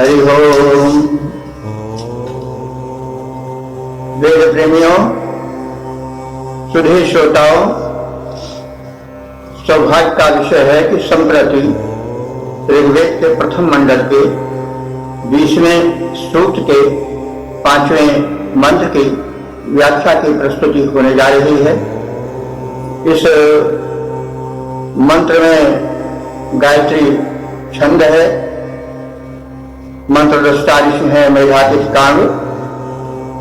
हरि ओम। वेद प्रेमियों, सुधे श्रोताओं, सौभाग्य का विषय है कि संप्रति ऋग्वेद के प्रथम मंडल के 20वें सूक्त के 5वें मंत्र की व्याख्या की प्रस्तुति होने जा रही है। इस मंत्र में गायत्री छंद है, मंत्र दृष्टारिष है मेधातिथ कांग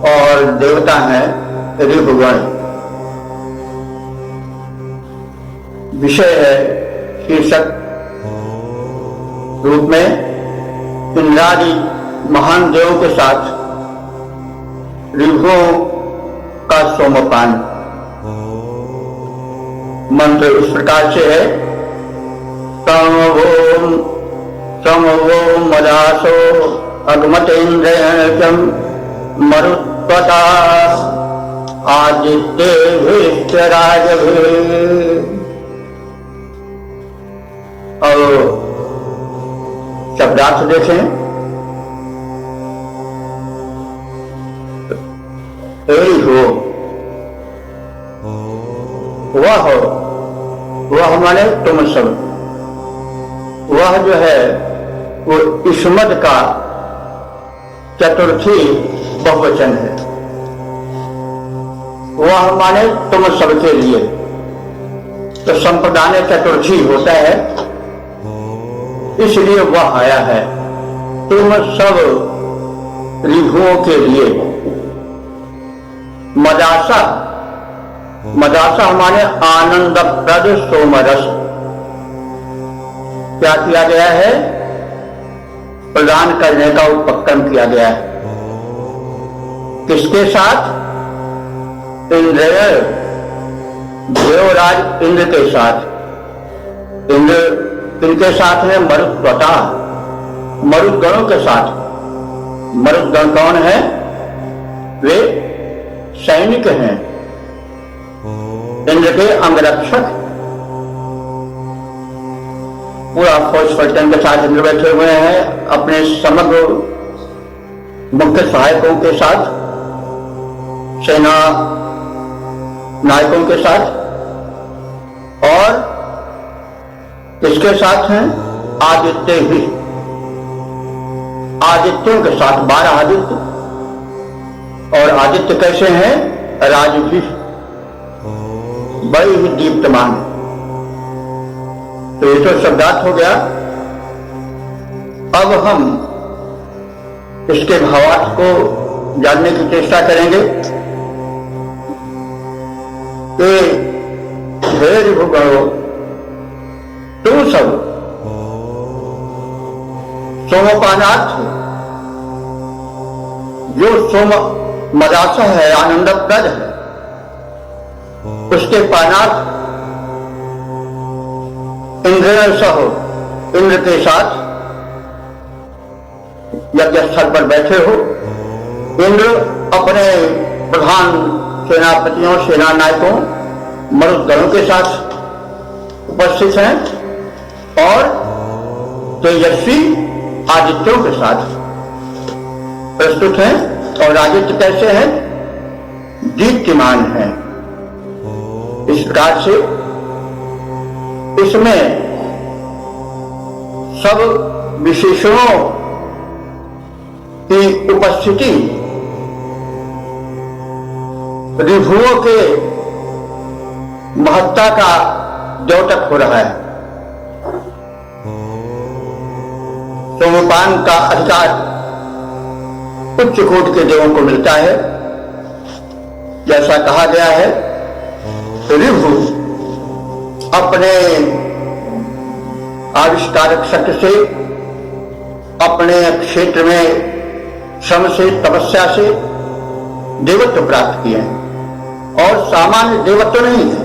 और देवता हैं ऋभुगण। विषय है शीर्षक रूप में इंद्रादि महान देवों के साथ ऋभुओं का सोमपान। मंत्र इस प्रकार से है। समवोम मदासो अग्मतेन्द्रयणकं मरुत्वता आदित्येभिश्च राजभिः। और शब्दार्थ देखें। हो वह माने तुम सब। वह जो है वो ईष्मद का चतुर्थी बहुवचन है। वह माने तुम सबके लिए। तो संप्रदान चतुर्थी होता है, इसलिए वह आया है तुम सब ऋभुओं के लिए। मदासा माने आनंदप्रद सोमरस। क्या किया गया है? प्रदान करने का उपक्रम किया गया है। किसके साथ? इंद्र, देवराज इंद्र के साथ। इंद्र किनके साथ है? मरुत्वता, मरुद्गणों के साथ। मरुद्गण कौन है? वे सैनिक हैं, इंद्र के अंगरक्षक। पूरा फौज पलटन के साथ इंद्र बैठे हुए हैं, अपने समग्र मुख्य सहायकों के साथ, सेना नायकों के साथ। और किसके साथ हैं? आदित्य भी, आदित्यों के साथ 12 आदित्य। और आदित्य कैसे हैं? राजभी, बड़ी ही दीप्तमान। तो ये तो शब्दार्थ हो गया। अब हम इसके भावार्थ को जानने की चेष्टा करेंगे कि हे ऋभुगणों, तुम सब सोमपानार्थ, जो सोम मदासा है, आनंदप्रद है, उसके पानार्थ इंद्र सह, इंद्र के साथ यज्ञ स्थल पर बैठे हो। इंद्र अपने प्रधान सेनापतियों, सेना नायकों, मरुद्गणों के साथ उपस्थित हैं और तेजस्वी आदित्यों के साथ प्रस्तुत हैं। और आदित्य कैसे हैं? दीप्तिमान हैं। इस प्रकार से इसमें सब विशेषणों की उपस्थिति ऋभुओं के महत्ता का द्योतक हो रहा है। सोमपान का अधिकार उच्च कोटि के देवों को मिलता है। जैसा कहा गया है, ऋभु अपने आविष्कारक शक्ति से, अपने क्षेत्र में श्रम से, तपस्या से देवत्व प्राप्त किए हैं। और सामान्य देवत्व नहीं है।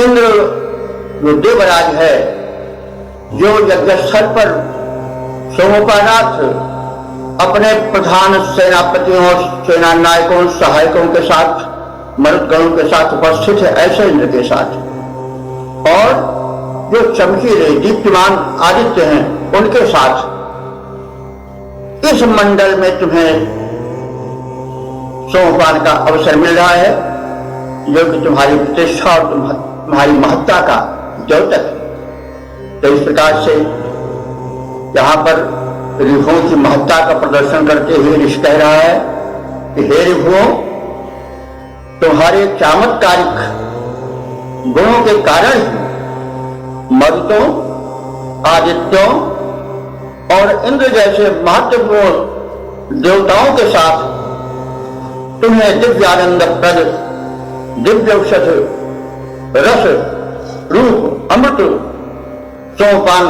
इंद्र जो देवराज है, जो यज्ञस्थल पर सोमपानार्थ अपने प्रधान सेनापतियों, सेना नायकों, सहायकों के साथ, मरुद्गणों के साथ उपस्थित है, ऐसे इंद्र के साथ। और जो चमकीले दीप्तिमान आदित्य हैं, उनके साथ इस मंडल में तुम्हें सोमपान का अवसर मिल रहा है, जो कि तुम्हारी प्रतिष्ठा और तुम्हारी महत्ता का द्योतक है। तो इस प्रकार से यहाँ पर ऋभुओं की महत्ता का प्रदर्शन करते हुए ऋषि कह रहा है कि हे ऋभुओं, तुम्हारे चमत्कारिक गुणों के कारण मरुतों, आदित्यों और इंद्र जैसे महत्वपूर्ण देवताओं के साथ तुम्हें दिव्यानंद प्रद दिव्य औषध रस रूप अमृत सोमपान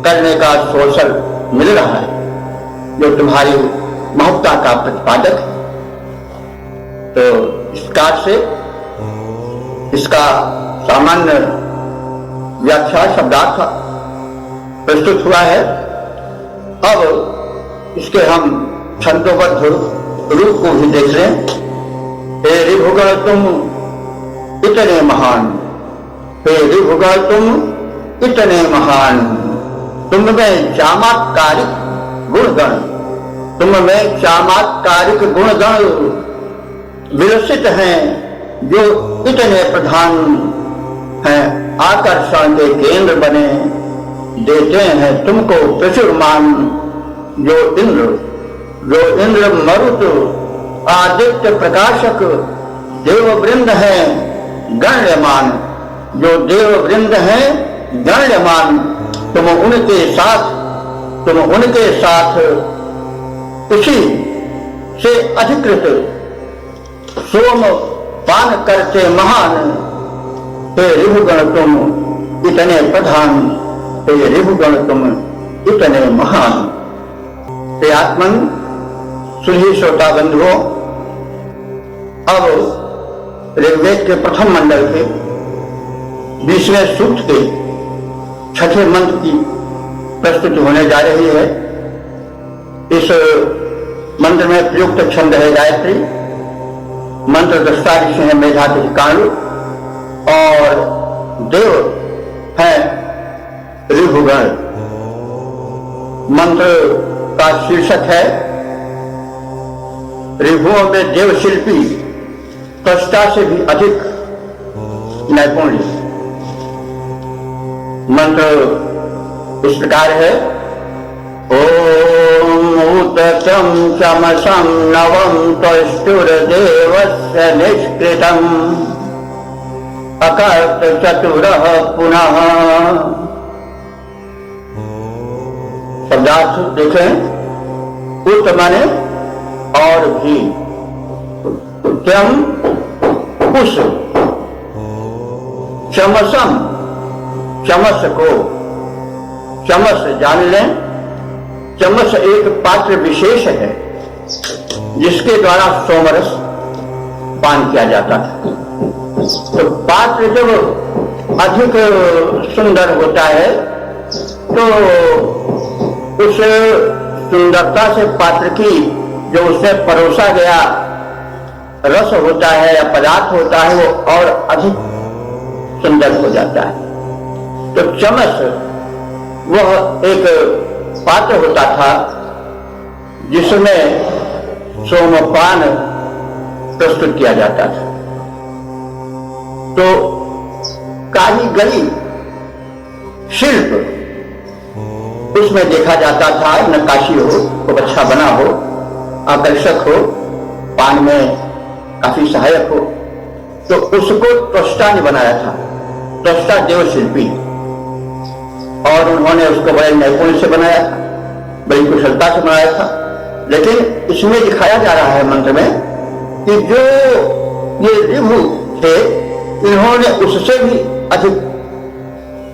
करने का अवसर मिल रहा है, जो तुम्हारी महत्ता का प्रतिपादक है। तो इस प्रकार से इसका सामान्य व्याख्या शब्दार्थ प्रस्तुत हुआ है। अब इसके हम छंदोबद्ध रूप को भी देख लें। हे ऋभुगण तुम इतने महान, हे ऋभुगण तुम इतने महान, तुम में चमत्कारिक गुणगण, तुम में चमत्कारिक गुणगण विलसित हैं, जो इतने प्रधान हैं, आकर्षण के केंद्र बने, देते हैं तुमको प्रचुर मान। जो इंद्र मरुत आदित्य प्रकाशक देववृंद है गण्यमान, जो देववृंद है गण्यमान, तुम उनके साथ उसी से अधिकृत सोम पान करते महान। हे ऋभुगण तुम इतने प्रधान, हे ऋभुगण तुम इतने महान। हे आत्मन सुधी श्रोता बंधुओं, अब ऋग्वेद के प्रथम मंडल के 20वें सूक्त के 6ठे मंत्र की प्रस्तुति होने जा रही है। इस मंत्र में प्रयुक्त छंद है गायत्री, मंत्र दृष्टा ऋषि है मेधातिथि काणु और देव है ऋभुगण। मंत्र का शीर्षक है ऋभुओं में देव शिल्पी त्वष्टा से भी अधिक नैपुण्य। मंत्र इस प्रकार है। ओम उततं चमसं नवं त्वष्टुर्देवस्य निष्कृतम् अकर्त चतुरः पुनः। शब्दार्थ देखें। उत माने और भी, उत्तम उस, चमसम चमस को, चमस जान लें, चमस एक पात्र विशेष है जिसके द्वारा सोमरस पान किया जाता था। तो पात्र जब अधिक सुंदर होता है तो उस सुंदरता से पात्र की जो उसमें परोसा गया रस होता है या पदार्थ होता है वो और अधिक सुंदर हो जाता है। तो चमस वह एक पात्र होता था जिसमें सोमपान प्रस्तुत किया जाता था। तो कारीगरी शिल्प उसमें देखा जाता था, नक्काशी हो, खूब अच्छा बना हो, आकर्षक हो, पान में काफी सहायक हो, तो उसको त्वष्टा ने बनाया था, त्वष्टा देव शिल्पी, और उन्होंने उसको बड़े नैपुण्य से बनाया था, बड़ी कुशलता से बनाया था। लेकिन इसमें दिखाया जा रहा है मंत्र में कि जो ये ऋभु थे इन्होंने उससे भी अधिक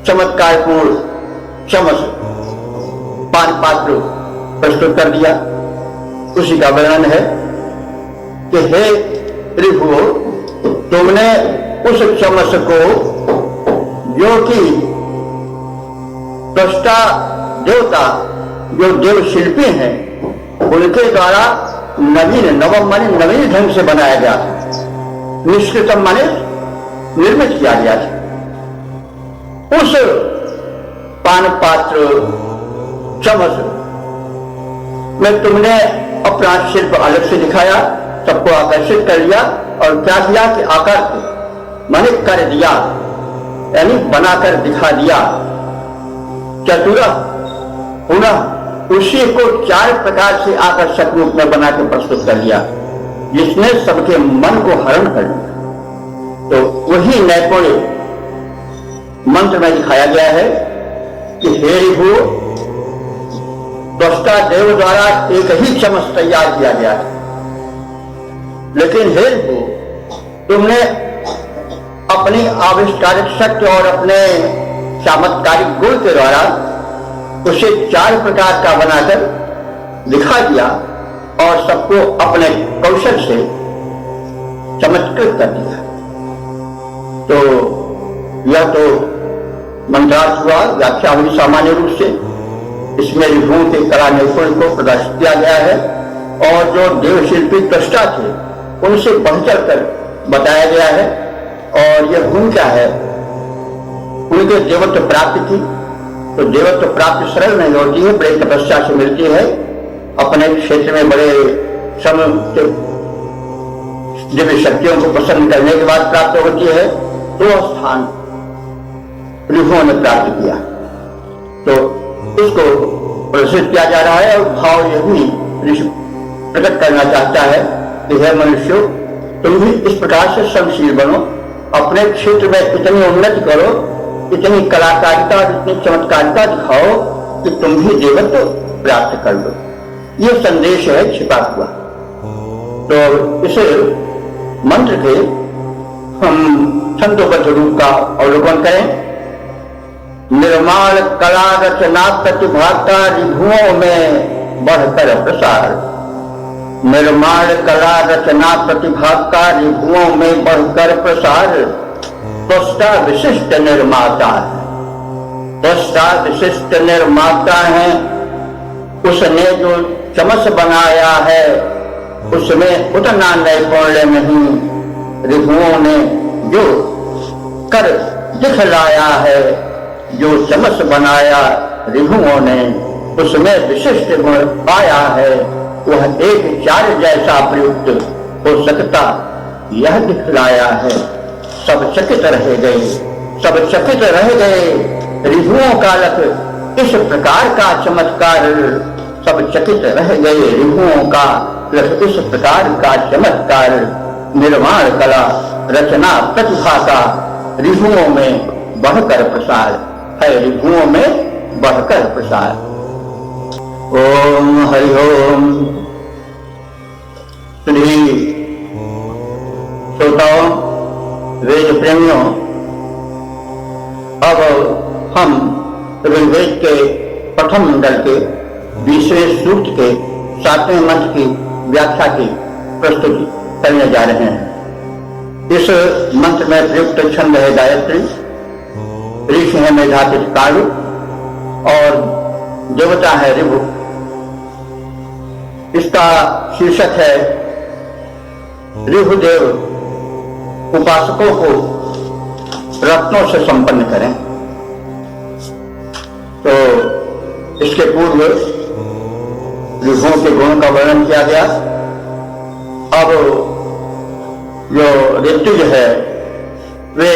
चमत्कारपूर्ण चमस पान पात्र प्रस्तुत कर दिया। उसी का वर्णन है कि हे ऋभु, तुमने उस चमस को जो कि त्वष्टा देवता जो देव शिल्पी हैं उनके द्वारा नवीन, नवम माने नवीन ढंग से बनाया गया था, निष्कृतम माने निर्मित किया गया था। उस पान पात्र चमस में तुमने अपना शिल्प अलग से दिखाया, सबको आकर्षित कर लिया और क्या किया कि आकर के माने कर दिया, यानी बनाकर दिखा दिया। चतुरा पुनः उसी को 4 प्रकार से आकर्षक रूप में बना के प्रस्तुत कर लिया, जिसने सबके मन को हरण कर लिया। तो वही नैपुण्य मंत्र में दिखाया गया है कि हे रिभु, द्रष्टा देव द्वारा एक ही चमच तैयार किया गया है, लेकिन हे रिभु, तुमने अपनी आविष्कारक शक्ति और अपने चमत्कारिक गुण के द्वारा उसे 4 प्रकार का बनाकर दिखा दिया और सबको अपने कौशल से चमत्कृत कर दिया। तो यह तो मंत्रार्थ हुआ, व्याख्या हुई सामान्य रूप से। इसमें रिभुओं के कला नैपुण्य को प्रदर्शित किया गया है और जो देवशिल्पी दृष्टा थे उनसे बढ़ चढ़ कर बताया गया है। और यह गुण क्या है, उनके देवत्व प्राप्ति की। तो देवत्व प्राप्ति सरल नहीं होती है, बड़े तपस्या से मिलती है, अपने क्षेत्र में बड़े श्रम दिव्य शक्तियों को प्रसन्न करने के बाद प्राप्त होती है। तो स्थान रिभुओं ने प्राप्त किया, तो उसको प्रदर्शित किया जा रहा है। और भाव यही प्रकट करना चाहता है कि हे मनुष्य, तुम भी इस प्रकार से श्रमशील बनो, अपने क्षेत्र में इतनी उन्नति करो, इतनी कलाकारिता और इतनी चमत्कारिता दिखाओ कि तुम भी देवत्व प्राप्त कर लो। यह संदेश है छिपा हुआ। तो इस मंत्र के हम छंदोबद्ध रूप का अवलोकन करें। निर्माण कला रचना प्रतिभा का रिभुओं में बढ़कर प्रसार। निर्माण कला रचना प्रतिभा का रिभुओं में बढ़कर प्रसार। त्वष्टा विशिष्ट निर्माता है, त्वष्टा विशिष्ट निर्माता है। उसने जो चमस बनाया है उसमें उतना नैपुण्य नहीं, रिभुओं ने जो कर दिखलाया है, जो चमस बनाया रिभुओं ने, उसमें विशिष्ट गुण पाया है। वह एक 4 जैसा प्रयुक्त हो सकता यह दिखलाया है। सब चकित रह गए, सब चकित रह गए। रिभुओं का लख इस प्रकार का चमत्कार, सब चकित रह गए। रिभुओं का लख इस प्रकार का चमत्कार। निर्माण कला रचना प्रतिभा का रिभुओं में बढ़कर प्रसार है, रिभुओं में बढ़कर प्रसार। ओम हरि ओम। श्री श्रोताओं, वेद प्रेमियों, अब हम ऋग्वेद के प्रथम मंडल के 20वें सूक्त के 7वें मंत्र की व्याख्या की प्रस्तुति करने जा रहे हैं। इस मंत्र में प्रयुक्त छंद है गायत्री, ऋषि है मेधातिथि कालु और देवता है रिभु। इसका शीर्षक है रिभुदेव उपासकों को रत्नों से संपन्न करें। तो इसके पूर्व रिभुओं के गुणों का वर्णन किया गया। अब जो ऋतुज है वे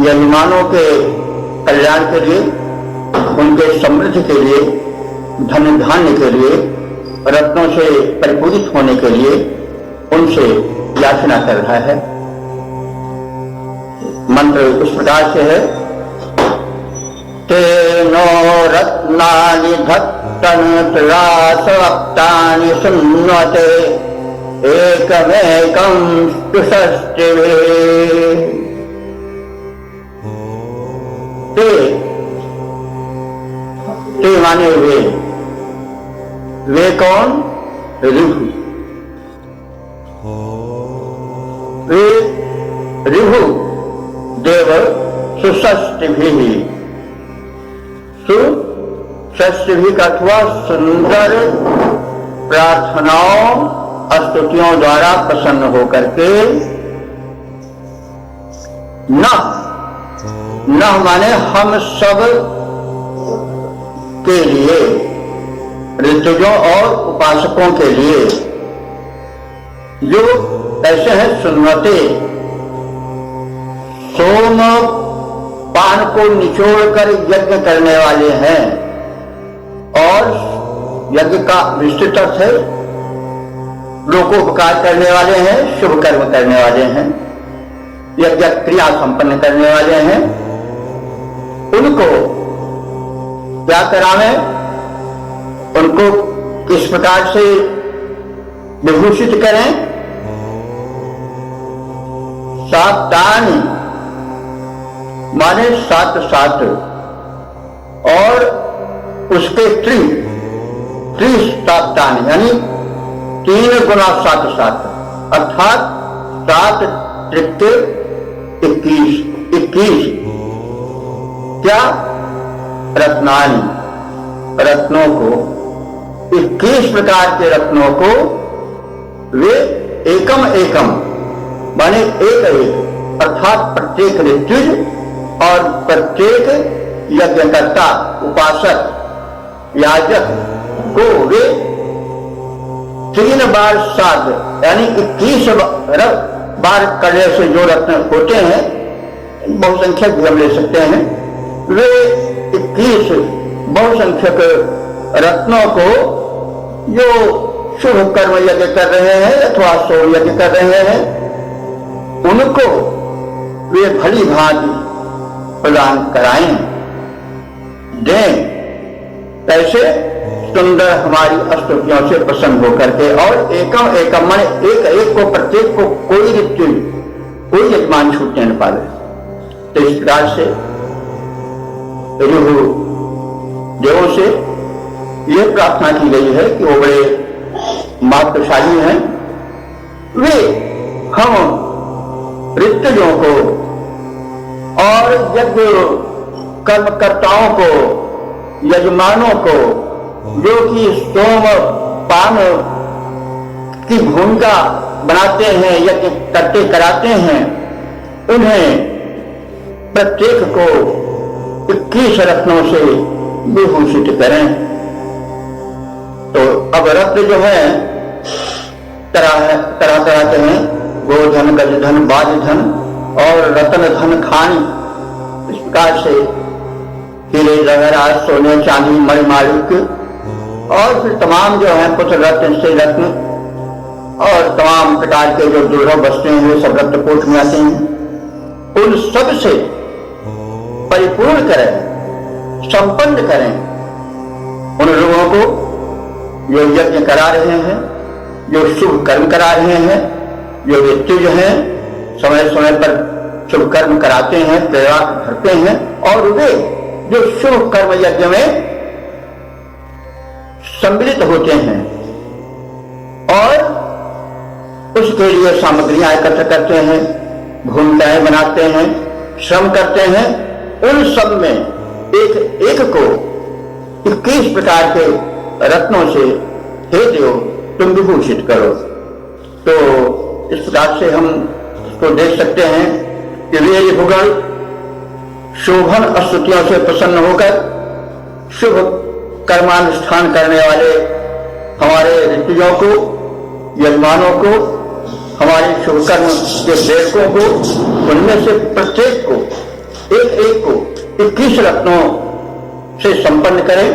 यजमानों के कल्याण के लिए, उनके समृद्धि के लिए, धन धान्य के लिए, रत्नों से परिपूरित होने के लिए उनसे याचना कर रहा है। मंत्र इस प्रकार से है। तेनो रत्नानि धत्तन त्रासवक्तानि सुन्वते एकमेकं तुषष्टिवे। ते माने वे कौन? रिभु। वे रिभु देव सुषष्टिभिः, सुषष्टिभिः का अथवा सुंदर प्रार्थनाओं स्तुतियों द्वारा प्रसन्न होकर के न, न माने हम सब के लिए, ऋतुजों और उपासकों के लिए जो ऐसे हैं सुन्नते सोम पान को निचोड़कर यज्ञ करने वाले हैं, और यज्ञ का विस्तृत अर्थ है लोकोपकार करने वाले हैं, शुभ कर्म करने वाले हैं, यज्ञ क्रिया संपन्न करने वाले हैं। उनको क्या करावें, उनको किस प्रकार से विभूषित करें। सातानि माने सात सात, और उसके त्रिसातानि यानी 3 गुना 7 7, अर्थात 7 त्रिके 21 क्या रत्नानि, रत्नों को 21 प्रकार के रत्नों को वे एकम एकम माने एक एक, अर्थात प्रत्येक ऋत्विज और प्रत्येक यज्ञकर्ता उपासक याजक को वे 3 बार 7 यानी 21 बार करने से जो रत्न होते हैं, बहुसंख्यक भी हम ले सकते हैं, वे 21 बहुसंख्यक रत्नों को जो शुभ कर्म यज्ञ कर रहे हैं अथवा सोम यज्ञ कर रहे हैं, उनको वे भली भांति प्रदान कराएं, दें। कैसे? सुंदर हमारी स्तुतियों से प्रसन्न होकर के, और एकम एकम माने एक एक को, प्रत्येक को कोई ऋतु कोई यजमान छूटने न पावे। तो इस प्रकार से ऋभु देवों से यह प्रार्थना की गई है कि वो बड़े महत्वशाली हैं, वे हम ऋतुजों को और यज्ञ कर्मकर्ताओं को, यजमानों को, जो कि सोम पान की भूमिका बनाते हैं, यज्ञ करते कराते हैं, उन्हें प्रत्येक को 21 रत्नों से विभूषित करें। तो अब रत्न जो है तरह तरह के हैं, गोधन, गजधन, बाजधन और रतन धन खानी। इस प्रकार से हीरे जवाहरात, सोने चांदी, मणिमाणिक और फिर तमाम जो है पुत्र रत्न, स्त्री रत्न और तमाम प्रकार के जो दुर्लभ वस्तुएं हैं सब रत्न कोष में आते हैं। उन सब से परिपूर्ण करें, संपन्न करें उन लोगों को जो यज्ञ करा रहे हैं, जो शुभ कर्म करा रहे हैं, जो ऋतुज हैं, समय समय पर शुभ कर्म कराते हैं, प्रेरणा करते हैं, और वे जो शुभ कर्म यज्ञ में सम्मिलित होते हैं और उसके लिए सामग्रियां एकत्र करते हैं, भूमिकाएं बनाते हैं, श्रम करते हैं, उन सब में एक एक को 21 प्रकार के रत्नों से हे देव तुम विभूषित करो। तो इस प्रकार से हम इसको देख सकते हैं कि वे भूगण शोभन स्तुतियों से प्रसन्न होकर शुभ कर्मानुष्ठान करने वाले हमारे ऋतुजों को, यजमानों को, हमारे शुभ कर्म के प्रेरकों को, उनमें से प्रत्येक को एक एक को 21 रत्नों से संपन्न करें।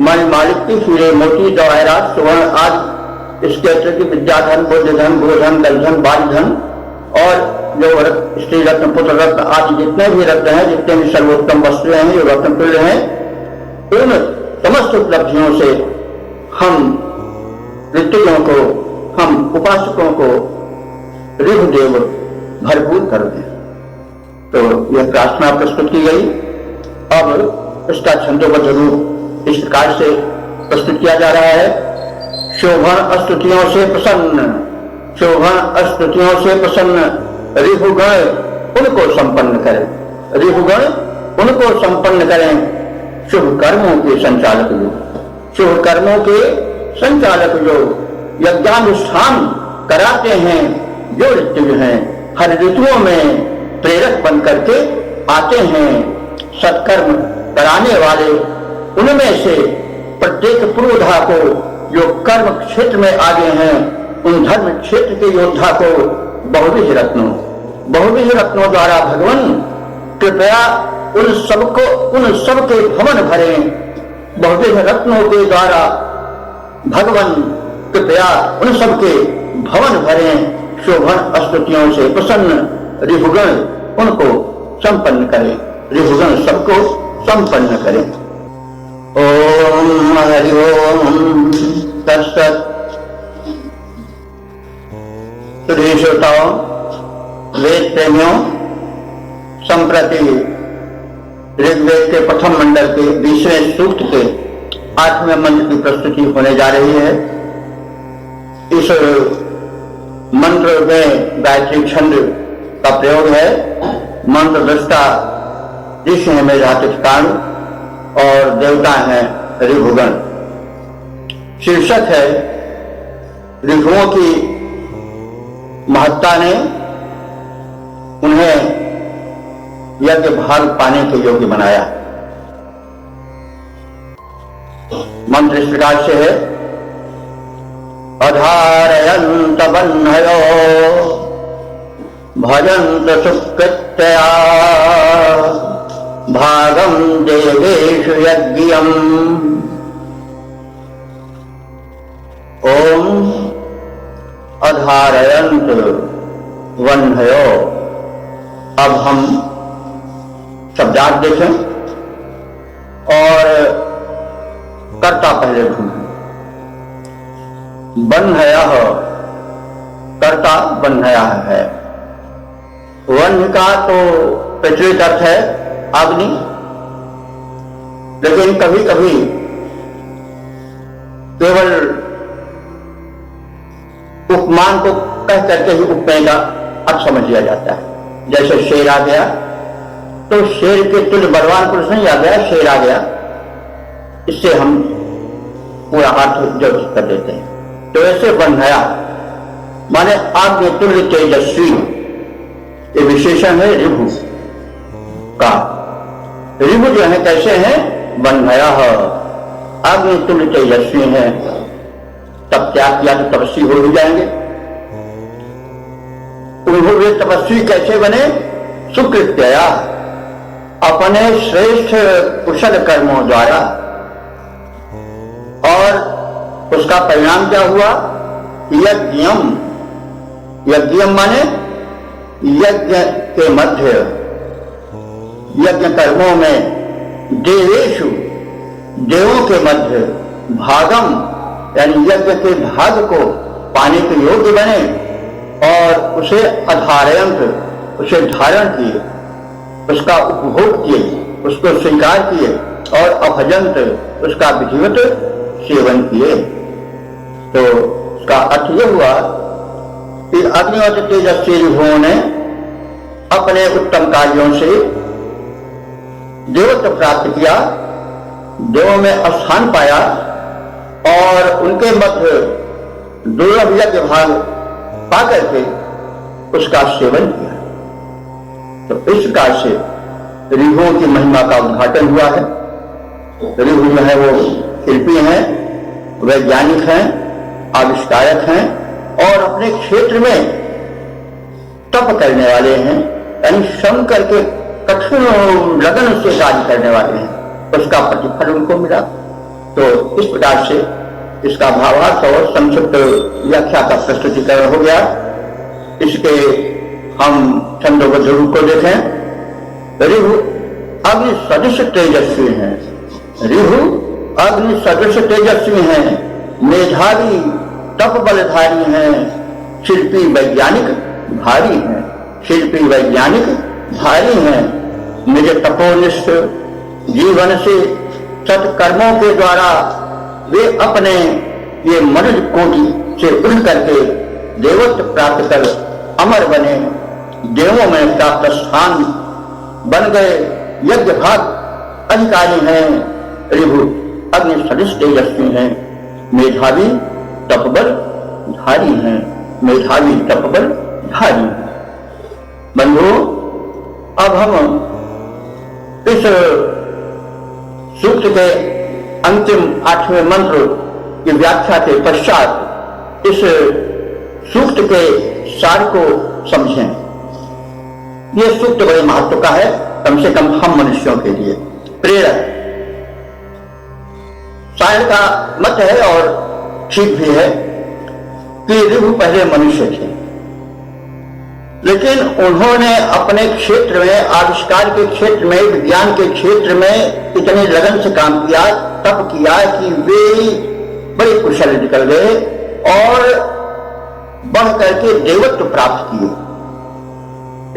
मन मालिक की हीरे, मोती, जवाहरात, सुवर्ण आदि इसके अतिरिक्त विद्याधन, बुद्धधन, गोधन, दलधन, बालधन और जो स्त्री रत्न, पुत्र रत्न आदि जितने भी रत्न हैं, जितने भी सर्वोत्तम वस्तुएं हैं, जो रत्न तुल्य हैं, उन समस्त उपलब्धियों से हम ऋतुजों को, हम उपासकों को ऋभुदेव भरपूर कर दें। तो यह प्रार्थना प्रस्तुत की गई। अब इसका छंदोबद्ध रूप इस प्रकार से प्रस्तुत किया जा रहा है। शोभन स्तुतियों से प्रसन्न, शोभन स्तुतियों से प्रसन्न ऋभुगण उनको संपन्न करें, ऋभुगण उनको संपन्न करें। शुभ कर्मों के संचालक जो, शुभ कर्मों के संचालक जो यज्ञानुष्ठान कराते हैं, जो ऋतु हैं, हर ऋतुओं में प्रेरक बन करके आते हैं, सत्कर्म कराने वाले, उनमें से प्रत्येक पुरोधा को जो कर्म क्षेत्र में आगे हैं, उन धर्म क्षेत्र के योद्धा को बहुविध रत्नों द्वारा भगवान कृपया उन सबके भवन भरे। बहुविध रत्नों के द्वारा भगवान कृपया उन सबके भवन भरे। शोभन स्तुतियों से प्रसन्न रिभुगण उनको संपन्न करे, रिभुगण सबको संपन्न करे। ओम हरि ओम तत्सत। सुधीर श्रोताओं, वेद प्रेमियों, संप्रति ऋग्वेद के प्रथम मंडल के 20वें सूक्त के 8वें मंत्र की प्रस्तुति होने जा रही है। इस मंत्र में गायत्री छंद का प्रयोग है। मंत्र दृष्टा ऋषि है मेधातिष्ठान और देवता है ऋभुगण। शीर्षक है ऋभुओं की महत्ता ने उन्हें यज्ञ भाग पाने के योग्य बनाया। मंत्र इस प्रकार से है। अधारयन्त बन्धयो भजन्त सुकृत्या भागं देवेषु यज्ञम्। ओम अधारयन्त बन्धयो। अब हम शब्दार्थ देखें और कर्ता पहले ढूंढें। बन्धयः, कर्ता बन्धयः है। वन्य का तो प्रचलित अर्थ है अग्नि, लेकिन कभी कभी केवल उपमान को कह करके ही उपमेय का अर्थ समझ लिया जाता है। जैसे शेर आ गया तो शेर के तुल्य बलवान पुरुष नहीं आ गया, शेर आ गया। इससे हम पूरा अर्थ जो कर देते हैं। तो ऐसे बन्धया माने आग्नि तुल्य तेजस्वी, ये विशेषण है ऋभु का। ऋभु जो है कैसे है? बन्धया आग्नि तुल्य तेजस्वी है। तब त्याग किया तो तपस्वी हो ही जाएंगे। उन्होंने तपस्वी कैसे बने? सुकृत्या, अपने श्रेष्ठ कुशल कर्मों द्वारा। और उसका परिणाम क्या हुआ? यज्ञम। यज्ञम माने यज्ञ के मध्य, यज्ञ कर्मों में देवेषु, देवों के मध्य भागम यानी यज्ञ के भाग को पाने के योग्य बने और उसे अधारयंत, उसे धारण किए, उसका उपभोग किए, उसको स्वीकार किए और अभजंत, उसका विधिवत सेवन किए। तो उसका अर्थ यह हुआ कि अग्निवत तेजस्वी ऋभुओं ने अपने उत्तम कार्यों से देवत्व प्राप्त किया, देवों में स्थान पाया और उनके मध्य दुर्लभ यज्ञ भाग पाकर के उसका सेवन किया। तो इस प्रकार से ऋभुओं की महिमा का उद्घाटन हुआ है। ऋभु जो है वो शिल्पी हैं, वैज्ञानिक हैं, आविष्कारक हैं और अपने क्षेत्र में तप करने वाले हैं, यानी श्रम करके कठिन लगन से कार्य करने वाले हैं। उसका प्रतिफल उनको मिला। तो इस प्रकार से इसका भावार्थ और संक्षिप्त व्याख्या का प्रस्तुतिकरण हो गया। इसके हम छंदोबद्ध रूप को देखें। ऋभु अग्नि सदृश तेजस्वी हैं। ऋभु अग्नि सदृश तेजस्वी हैं, मेधावी तप बलधारी हैं, शिल्पी वैज्ञानिक भारी हैं। शिल्पी वैज्ञानिक भारी हैं। निज तपोनिष्ठ जीवन से सत्कर्मों के द्वारा वे अपने ये मनुष्य कोटि से उठ करके देवत्व प्राप्त कर अमर बने, देवों में प्राप्त स्थान बन गए, यज्ञ भाग अधिकारी हैं। ऋभु अग्नि सदृश तेजस्वी हैं, मेधावी तपबल धारी हैं। मेधावी तपबल धारी हैं। बंधु, अब हम इस सूत्र के अंतिम 8वें मंत्र की व्याख्या के पश्चात इस सूक्त के सार को समझें। यह सूक्त बड़े महत्व का है, कम से कम हम मनुष्यों के लिए प्रेरक। सायण का मत है और ठीक भी है कि ऋभु पहले मनुष्य थे, लेकिन उन्होंने अपने क्षेत्र में, आविष्कार के क्षेत्र में, विज्ञान के क्षेत्र में इतने लगन से काम किया, तप किया कि वे बड़े कुशल निकल गए और बढ़ करके देवत्व प्राप्त किए।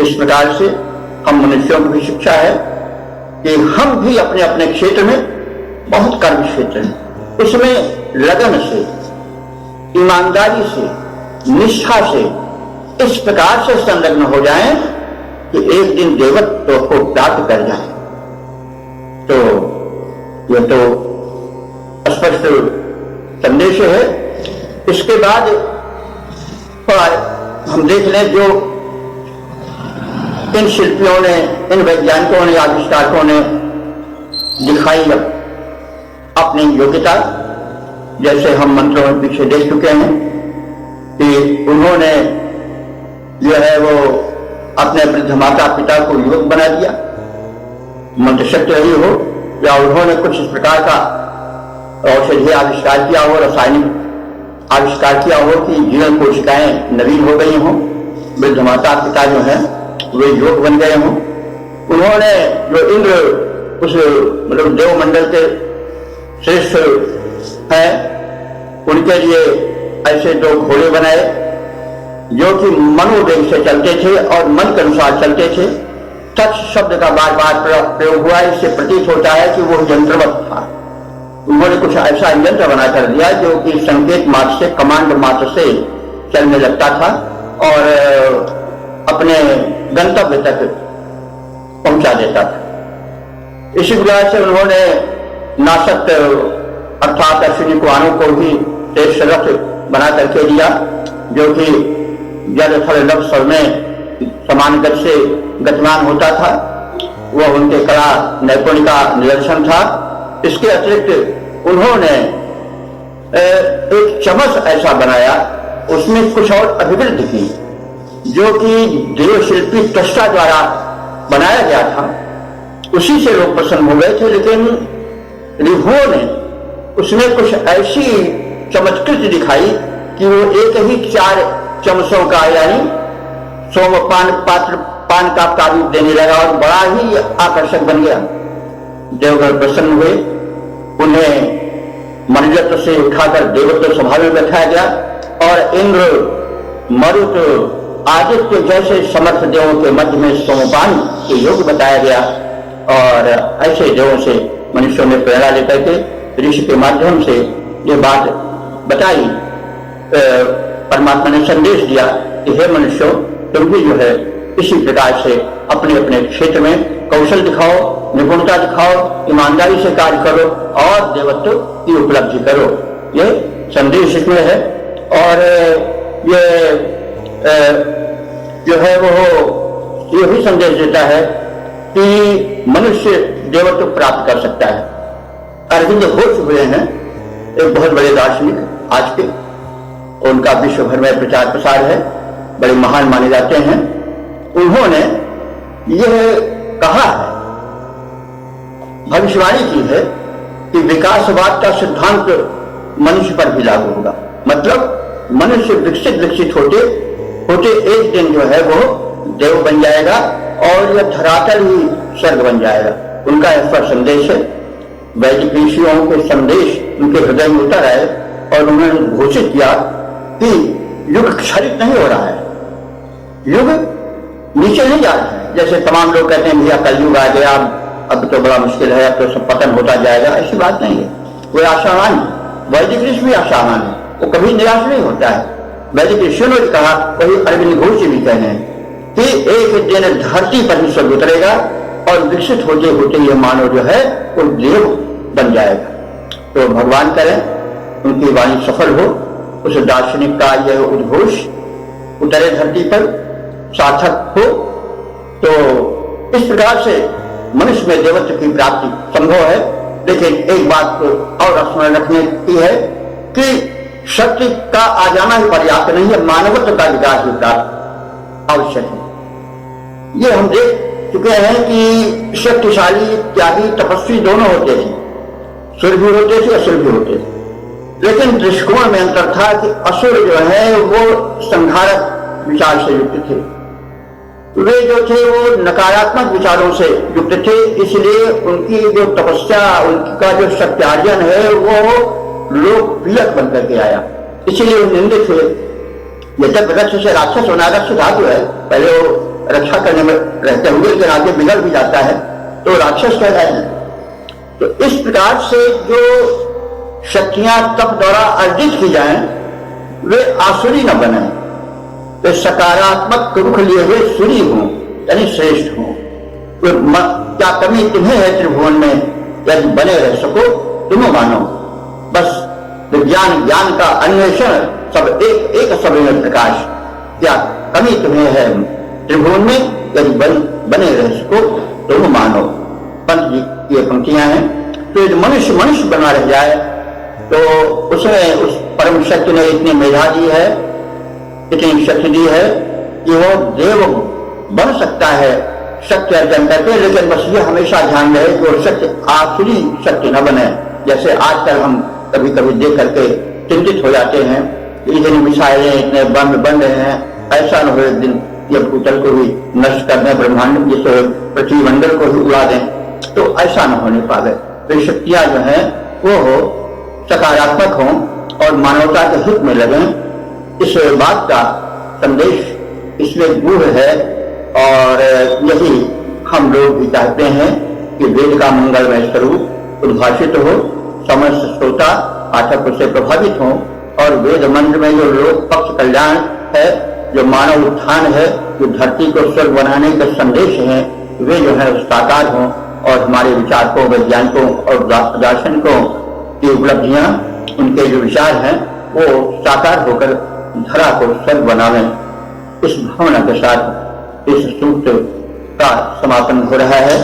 इस प्रकार से हम मनुष्यों की भी शिक्षा है कि हम भी अपने अपने क्षेत्र में, बहुत कर्म क्षेत्र है, उसमें लगन से, ईमानदारी से, निष्ठा से इस प्रकार से संलग्न हो जाएं कि एक दिन देवत्व को प्राप्त कर जाएं। तो यह तो स्पष्ट संदेश है। इसके बाद हम देख लें जो इन शिल्पियों ने, इन वैज्ञानिकों ने, आविष्कारकों ने दिखाई अपनी योग्यता, जैसे हम मंत्रों में पीछे देख चुके हैं कि उन्होंने जो है वो अपने वृद्ध माता पिता को युवक बना दिया, मंत्र शक्ति रही हो, या उन्होंने कुछ इस प्रकार का औषधि आविष्कार किया हो, रासायनिक आविष्कार किया हो कि जीवन कोशिकाएं नवीन हो गई हों, वृद्ध माता पिता जो है वे युवक बन गए हों। उन्होंने जो इंद्र, उस मतलब देवमंडल के श्रेष्ठ है, उनके लिए ऐसे दो घोड़े बनाए जो कि मनोवेग से चलते थे और मन के अनुसार चलते थे। तत् शब्द का बार बार प्रयोग हुआ, इससे प्रतीत होता है कि वो यंत्रवत था। उन्होंने कुछ ऐसा यंत्र बना कर दिया जो कि संकेत मात्र से, कमांड मात्र से चलने लगता था और अपने गंतव्य तक पहुंचा देता था। इसी वजह से उन्होंने नासक अर्थात अश्विनी कुमारों को भी तेज रथ बना करके दिया, जो कि जल थल नभ सब में समान गति से गतिमान होता था। वह उनके कला नैपुण्य का निदर्शन था। इसके अतिरिक्त उन्होंने एक चमच ऐसा बनाया, उसमें कुछ और अभिवृद्धि की, जो कि देवशिल्पी त्वष्टा द्वारा बनाया गया था। उसी से लोग प्रसन्न हो गए थे, लेकिन ऋभुओं ने उसमें कुछ ऐसी चमत्कृति दिखाई कि वो एक ही 4 चमचों का, यानी सोमपान पात्र पान का तारीफ देने लगा और बड़ा ही आकर्षक बन गया। देवगण प्रसन्न हुए, उन्हें मनुजत्व से उठाकर देवत्व सभा में बैठाया गया और इंद्र, मरुत, आदित्य जैसे समर्थ देवों के मध्य में सोमपान के योग्य बताया गया। और ऐसे देवों से मनुष्यों ने प्रेरणा लेकर के ऋषि के माध्यम से ये बात बताई। परमात्मा ने संदेश दिया कि हे मनुष्यों, तुम भी जो है इसी प्रकार से अपने अपने क्षेत्र में कौशल दिखाओ, निपुणता दिखाओ, ईमानदारी से कार्य करो और देवत्व की उपलब्धि करो। ये संदेश इसमें है। और ये जो है वो ये भी संदेश देता है कि मनुष्य देवत्व प्राप्त कर सकता है। अरविंद घोष हुए हैं, एक बहुत बड़े दार्शनिक आज के, उनका विश्व भर में प्रचार प्रसार है, बड़े महान माने जाते हैं। उन्होंने यह कहा है, भविष्यवाणी की है कि विकासवाद का सिद्धांत मनुष्य पर भी लागू होगा। मतलब मनुष्य विकसित होते होते एक दिन जो है वो देव बन जाएगा और यह धरातल ही स्वर्ग बन जाएगा। उनका ऐसा संदेश है। वैदिक ऋषियों के संदेश उनके हृदय में उतर आए और उन्होंने घोषित किया कि युग क्षरित नहीं हो रहा है, युग नीचे नहीं जा रहा है। जैसे तमाम लोग कहते हैं भैया कलयुग आ गया, अब तो बड़ा मुश्किल है, अब तो सब पतन होता जाएगा। ऐसी बात नहीं है, कोई आशावान, वैदिक ऋषि भी आशावान है, वो कभी निराश नहीं होता है। वैदिक ऋषियों ने कहा, वही अरविंद घोष जी भी कह रहे हैं कि एक दिन धरती पर ही स्वर्ग उतरेगा और विकसित होते होते ये मानव जो है वो देव बन जाएगा। तो भगवान करें उनकी वाणी सफल हो, उस दार्शनिक का यह उद्घोष उतरे धरती पर, सार्थक हो। तो इस प्रकार से मनुष्य में देवत्व की प्राप्ति संभव है। लेकिन एक बात को और स्मरण रखने की है कि शक्ति का आ जाना ही पर्याप्त नहीं है, मानवत्व का विकास भी आवश्यक है। ये हम देख चुके हैं कि शक्तिशाली, त्यागी, तपस्वी दोनों होते थे, सुर भी होते थे, असुर भी होते थे। लेकिन दृष्टिकोण में अंतर था कि असुर जो है वो संहारक विचार से युक्त थे, वे जो थे वो नकारात्मक विचारों से युक्त थे, इसलिए उनकी जो तपस्या, उनका जो शक्त्यार्जन है वो लोकप्रियक बनकर के आया, इसीलिए वो निंदित हुए। जब रक्ष से राक्षस होना, रक्ष धातु है, पहले वो रक्षा करने में रहते हुए लेकिन आगे बिगड़ भी जाता है तो राक्षस कहलाए। तो इस प्रकार से जो शक्तियां तप द्वारा अर्जित की जाएं वे आसुरी न बने, वे सकारात्मक रुख लिए हुए सूरी हों, यानी श्रेष्ठ हों। क्या कमी तुम्हें है त्रिभुवन में, यदि बने रह सको तुम मानो। बस विज्ञान ज्ञान का अन्वेषण, सब एक सब में प्रकाश। क्या कमी तुम्हें है त्रिभुवन में, यदि बने रह सको तुम मानो। पंत जी की ये पंक्तियां हैं। तो यदि मनुष्य मनुष्य बना रह जाए तो उसमें उस परम शक्ति ने इतनी मेधा दी है, इतनी शक्ति दी है कि वो देव बन सकता है शक्ति अर्जन करके, लेकिन बस ये हमेशा ध्यान रहे कि वो शक्ति आखिरी शक्ति न बने। जैसे आजकल हम कभी कभी देख करके चिंतित हो जाते हैं कि इतनी मिसाइलें, इतने बम बन रहे हैं, ऐसा न हो एक दिन ये भूतल को भी नष्ट कर दें, ब्रह्मांड जिसे पृथ्वी मंडल को भी उड़ा दें, तो ऐसा न होने पावे। तो शक्तियां जो है वो हो सकारात्मक हों और मानवता के हित में लगें। इस बात का संदेश इसमें गूढ़ है और यही हम लोग भी चाहते हैं कि वेद का मंगलमय स्वरूप उद्भाषित हो, समस्त श्रोता पाठक उससे प्रभावित हों और वेद मंत्र में जो लोक पक्ष कल्याण है, जो मानव उत्थान है, जो धरती को स्वर्ग बनाने के संदेश हैं, वे जो है साकार हों और हमारे विचारकों, वैज्ञानिकों और दार्शनिकों की उपलब्धियां, उनके जो विचार हैं वो साकार होकर धरा को स्वर्ग बनावें। इस भावना के साथ इस सूत्र का समापन हो रहा है।